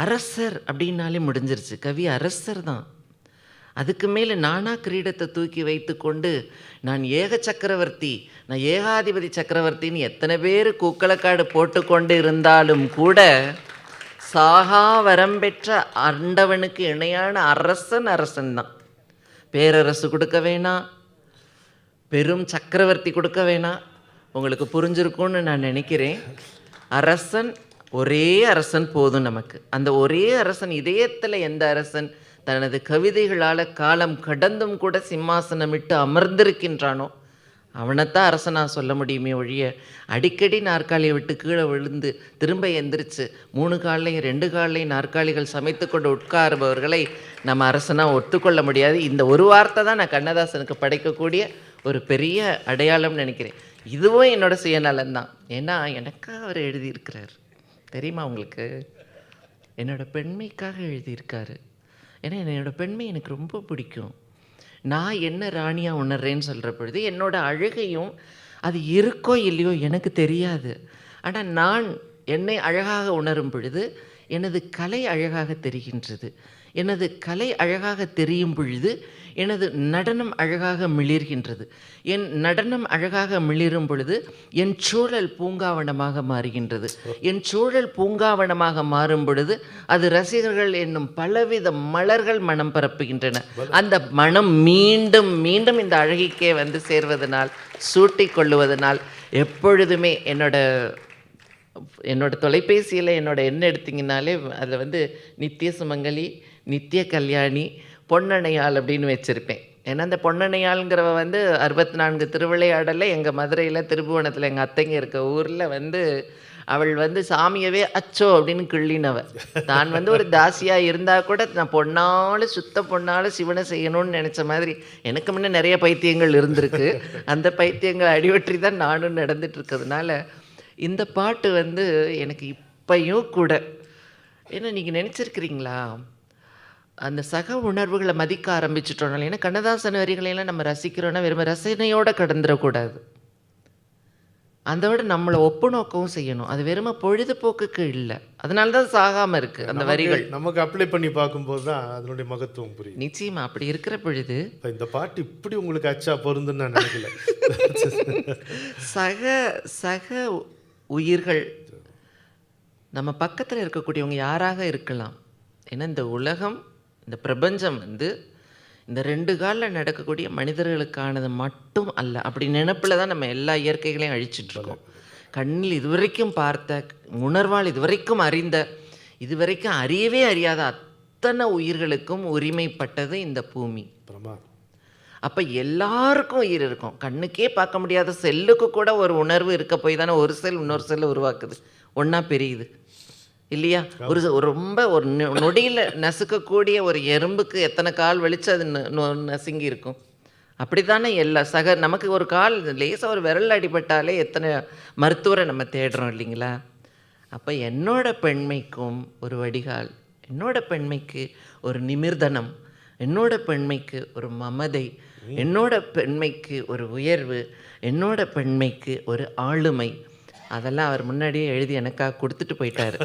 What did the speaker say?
அரசர் அப்படின்னாலே முடிஞ்சிருச்சு. கவி அரசர் தான். அதுக்கு மேலே நானா கிரீடத்தை தூக்கி வைத்து கொண்டு நான் ஏக சக்கரவர்த்தி, நான் ஏகாதிபதி சக்கரவர்த்தின்னு எத்தனை பேர் கூக்களக்காடு போட்டுக்கொண்டு இருந்தாலும் கூட சாகா வரம் பெற்ற ஆண்டவனுக்கு இணையான அரசன் அரசன் தான். பேரரசு கொடுக்க வேணாம், பெரும் சக்கரவர்த்தி கொடுக்க வேணாம். உங்களுக்கு புரிஞ்சிருக்கும்னு நான் நினைக்கிறேன். அரசன், ஒரே அரசன் போதும் நமக்கு. அந்த ஒரே அரசன் இதயத்தில் எந்த அரசன் தனது கவிதைகளால் காலம் கடந்தும் கூட சிம்மாசனமிட்டு அமர்ந்திருக்கின்றானோ அவனைத்தான் அரசனாக சொல்ல முடியுமே ஒழிய, அடிக்கடி நாற்காலியை விட்டு கீழே விழுந்து திரும்ப எந்திரிச்சு 3 கால்லையும் 2 கால்லையும் நாற்காலிகள் சமைத்து கொண்டு உட்காருபவர்களை நம்ம அரசனாக ஒத்துக்கொள்ள முடியாது. இந்த ஒரு வார்த்தை தான் நான் கண்ணதாசனுக்கு படைக்கக்கூடிய ஒரு பெரிய அடையாளம்னு நினைக்கிறேன். இதுவும் என்னோட சுயநலன்தான். ஏன்னா எனக்காக அவர் எழுதியிருக்கிறார். தெரியுமா உங்களுக்கு? என்னோடய பெண்மைக்காக எழுதியிருக்காரு. ஏன்னா என்னோடய பெண்மை எனக்கு ரொம்ப பிடிக்கும். நான் என்ன ராணியாக உணர்றேன்னு சொல்கிற பொழுது என்னோடய அழகையும் அது இருக்கோ இல்லையோ எனக்கு தெரியாது. ஆனால் நான் என்னை அழகாக உணரும் பொழுது எனது கலை அழகாக தெரிகின்றது. எனது கலை அழகாக தெரியும் பொழுது எனது நடனம் அழகாக மிளிர்கின்றது. என் நடனம் அழகாக மிளிரும் பொழுது என் சூழல் பூங்காவனமாக மாறுகின்றது. என் சூழல் பூங்காவனமாக மாறும் பொழுது அது ரசிகர்கள் என்னும் பலவித மலர்கள் மனம் பரப்புகின்றன. அந்த மனம் மீண்டும் மீண்டும் இந்த அழகிக்கே வந்து சேர்வதனால், சூட்டி கொள்ளுவதனால் எப்பொழுதுமே என்னோட தொலைபேசியில் என்னோட எண்ணை எடுத்திங்கனாலே அதில் வந்து நித்திய சுமங்கலி, நித்திய கல்யாணி, பொன்னணையாள் அப்படின்னு வச்சுருப்பேன். ஏன்னா அந்த பொன்னணையாளுங்கிறவ வந்து 64 திருவிளையாடலை எங்கள் மதுரையில் திருப்புவனத்தில் எங்கள் அத்தைங்க இருக்க ஊரில் வந்து அவள் வந்து சாமியவே அச்சோ அப்படின்னு கிள்ளினவ. தான் வந்து ஒரு தாசியாக இருந்தால் கூட நான் பொண்ணால் சுத்த பொண்ணால் சிவனை செய்யணும்னு நினச்ச மாதிரி எனக்கு முன்னே நிறைய பைத்தியங்கள் இருந்திருக்கு. அந்த பைத்தியங்கள் அடிவற்றி தான் நானும் நடந்துட்டு இருக்கிறதுனால இந்த பாட்டு வந்து எனக்கு இப்பையும் கூட, ஏன்னா நீங்கள் நினச்சிருக்கிறீங்களா அந்த சக உணர்வுகளை மதிக்க ஆரம்பிச்சிட்டோம். ஏன்னா கண்ணதாசன் வரிகளையெல்லாம் நம்ம ரசிக்கிறோன்னா வெறும் ரசனையோடு கடந்துடக்கூடாது. அதோட நம்மளை ஒப்பு நோக்கவும் செய்யணும். அது வெறும பொழுதுபோக்குக்கு இல்லை. அதனால தான் சாகாமல் இருக்குது அந்த வரிகள். நமக்கு அப்ளை பண்ணி பார்க்கும்போது தான் அதனுடைய மகத்துவம் புரியும். நிச்சயமா அப்படி இருக்கிற பொழுது இந்த பாட்டு இப்படி உங்களுக்கு அச்சா பொருந்துன்னு நான் நினைக்கல. சக உயிர்கள் நம்ம பக்கத்தில் இருக்கக்கூடியவங்க யாராக இருக்கலாம். ஏன்னா இந்த உலகம், இந்த பிரபஞ்சம் வந்து இந்த 2 காலில் நடக்கக்கூடிய மனிதர்களுக்கானது மட்டும் அல்ல. அப்படி நினைப்பில் தான் நம்ம எல்லா இயற்கைகளையும் அழிச்சிட்ருக்கோம். கண்ணில் இதுவரைக்கும் பார்த்த, உணர்வால் இதுவரைக்கும் அறிந்த, இதுவரைக்கும் அறியவே அறியாத அத்தனை உயிர்களுக்கும் உரிமைப்பட்டது இந்த பூமி. அப்போ எல்லாருக்கும் உயிர் இருக்கும். கண்ணுக்கே பார்க்க முடியாத செல்லுக்கு கூட ஒரு உணர்வு இருக்க போய் தானே ஒரு செல் இன்னொரு செல்லை உருவாக்குது, ஒன்றா பெரியுது இல்லையா? ரொம்ப ஒரு நொடியில் நசுக்கக்கூடிய ஒரு எறும்புக்கு எத்தனை கால் வலிச்சு அது நசுங்கி இருக்கும். அப்படி தானே எல்லா நமக்கு ஒரு கால் லேசாக ஒரு விரல் அடிபட்டாலே எத்தனை மருத்துவரை நம்ம தேடுறோம் இல்லைங்களா? அப்போ என்னோட பெண்மைக்கும் ஒரு வடிகால், என்னோட பெண்மைக்கு ஒரு நிமிர்தனம், என்னோட பெண்மைக்கு ஒரு மமதை, என்னோட பெண்மைக்கு ஒரு உயர்வு, என்னோட பெண்மைக்கு ஒரு ஆளுமை, அதெல்லாம் அவர் முன்னாடியே எழுதி எனக்காக கொடுத்துட்டு போயிட்டார்.